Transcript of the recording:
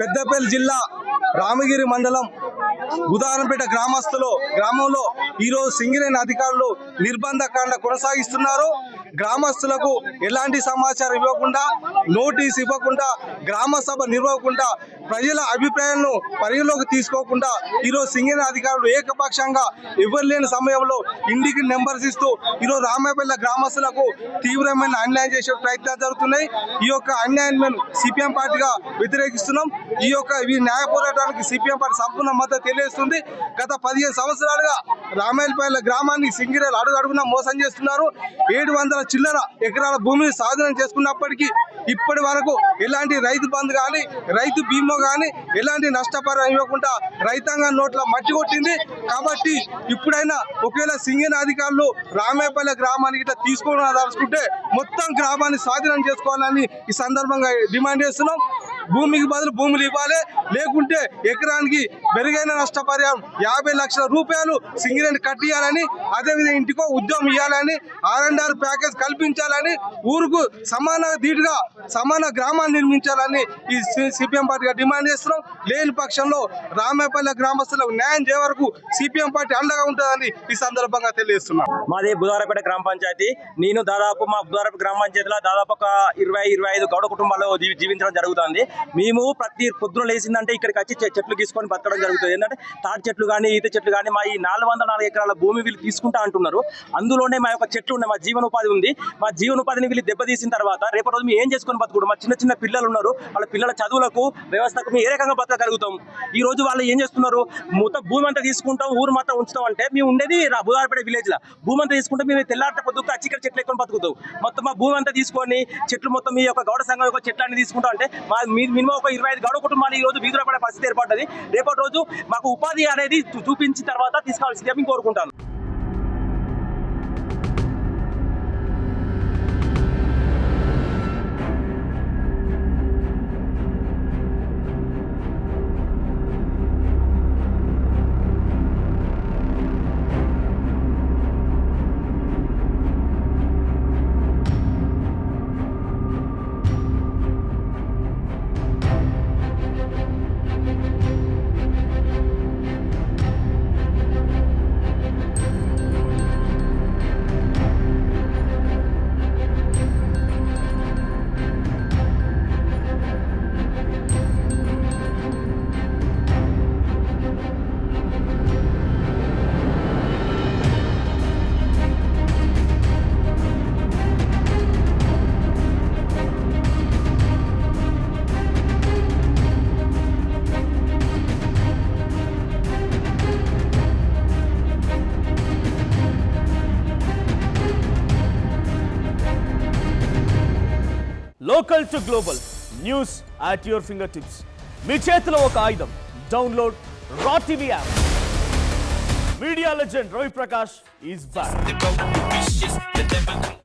పెద్దపల్లి జిల్లా రామగిరి మండలం ఉదాహరణపేట గ్రామంలో ఈరోజు సింగరేణి అధికారులు నిర్బంధకాండ కొనసాగిస్తున్నారు. గ్రామస్తులకు ఎలాంటి సమాచారం ఇవ్వకుండా, నోటీస్ ఇవ్వకుండా, గ్రామ సభ నిర్వహకుండా, ప్రజల అభిప్రాయాలను పరిగణలోకి తీసుకోకుండా ఈరోజు సింగరేణి అధికారులు ఏకపక్షంగా ఎవరు లేని సమయంలో ఇంటికి నెంబర్స్ ఇస్తూ ఈరోజు రామాయపల్లి గ్రామస్తులకు తీవ్రమైన అన్యాయం చేసే ప్రయత్నాలు జరుగుతున్నాయి. ఈ యొక్క అన్యాయాన్ని మేము సిపిఎం పార్టీగా వ్యతిరేకిస్తున్నాం. ఈ న్యాయ పోరాటానికి సిపిఎం పార్టీ సంపూర్ణ మద్దతు తెలియజేస్తుంది. గత 15 సంవత్సరాలుగా రామాయపల్లి గ్రామాన్ని సింగరేణి అడుగడుగునా మోసం చేస్తున్నారు. 700 చిల్లర ఎకరాల భూమిని సాధన చేసుకున్నప్పటికీ ఇప్పటి వరకు ఎలాంటి రైతు బంధు కానీ, రైతు బీమా కానీ, ఎలాంటి నష్టపరిహారం ఇవ్వకుండా రైతాంగం నోట్ల మట్టి కొట్టింది. కాబట్టి ఇప్పుడైనా ఒకవేళ సింగరేణి అధికారులు రామాయపల్లి గ్రామానికి ఇట్లా తీసుకోవాలనుకుంటే మొత్తం గ్రామాన్ని స్వాధీనం చేసుకోవాలని ఈ సందర్భంగా డిమాండ్ చేస్తున్నాం. భూమికి బదులు భూములు ఇవ్వాలి, లేకుంటే ఎకరానికి మెరుగైన నష్టపరిహారం 50 లక్షల రూపాయలు సింగరేణి కట్టియాలని, అదేవిధంగా ఇంటికో ఉద్యోగం ఇవ్వాలని, R&R ప్యాకేజ్ కల్పించాలని, ఊరుకు సమాన గ్రామాన్ని నిర్మించాలని ఈ సిపిఎం పార్టీగా డిమాండ్ చేస్తున్నాం. లేని పక్షంలో రామాయపల్లి గ్రామస్తులకు న్యాయం చేయ వరకు సిపిఎం పార్టీ అండగా ఉంటుందని ఈ సందర్భంగా తెలియజేస్తున్నాం. మాది బుధారపేట గ్రామ పంచాయతీ. నేను దాదాపు మా బుధారపేట గ్రామ పంచాయతీలో దాదాపు ఒక 20-25 గౌడ కుటుంబాల్లో జీవించడం జరుగుతుంది. మేము ప్రతి పొద్దున లేచిందంటే ఇక్కడికి వచ్చి చెట్లు తీసుకొని బతకడం జరుగుతుంది. ఏంటంటే తాటి చెట్లు కానీ, ఈత చెట్లు కానీ మా ఈ 404 ఎకరాల భూమి వీళ్ళు తీసుకుంటా అంటున్నారు. అందులోనే మా యొక్క చెట్లు ఉన్నాయి, మా జీవనోపాధి ఉంది. మా జీవనోపాధిని వీళ్ళు దెబ్బతీసిన తర్వాత రేపటి రోజు మేము ఏం చేసుకొని బతుకుడు? మా చిన్న పిల్లలు ఉన్నారు, వాళ్ళ పిల్లల చదువులకు వ్యవస్థకు మేము ఏ రకంగా బతకగలుగుతాం? ఈ రోజు వాళ్ళు ఏం చేస్తున్నారు? మొత్తం భూమి అంతా తీసుకుంటాం, ఊరు మాత్రం ఉంచుతాం. అంటే మేము ఉండేది బుధారపేట విలేజ్ లా. భూమి అంతా తీసుకుంటే మేము తెల్లారితే పొద్దుకు వచ్చి ఇక్కడ చెట్లు ఎక్కువ బతుకుతాం. మొత్తం మా భూమి అంతా తీసుకొని చెట్లు మొత్తం మీ యొక్క గౌడ సంఘం యొక్క చెట్లు అన్ని తీసుకుంటాం. అంటే మా మినిమం ఒక 25 గౌడ కుటుంబాలు ఈ రోజు వీధిలో పడే పరిస్థితి ఏర్పడ్డది. రేపటి రోజు మాకు ఉపాధి అనేది చూపించిన తర్వాత తీసుకోవాల్సిందిగా మేము కోరుకుంటాను. Local to global news at your fingertips. మీ చేతిలో ఒక ఆయుధం. Download Raw TV app. Media legend Ravi Prakash is back.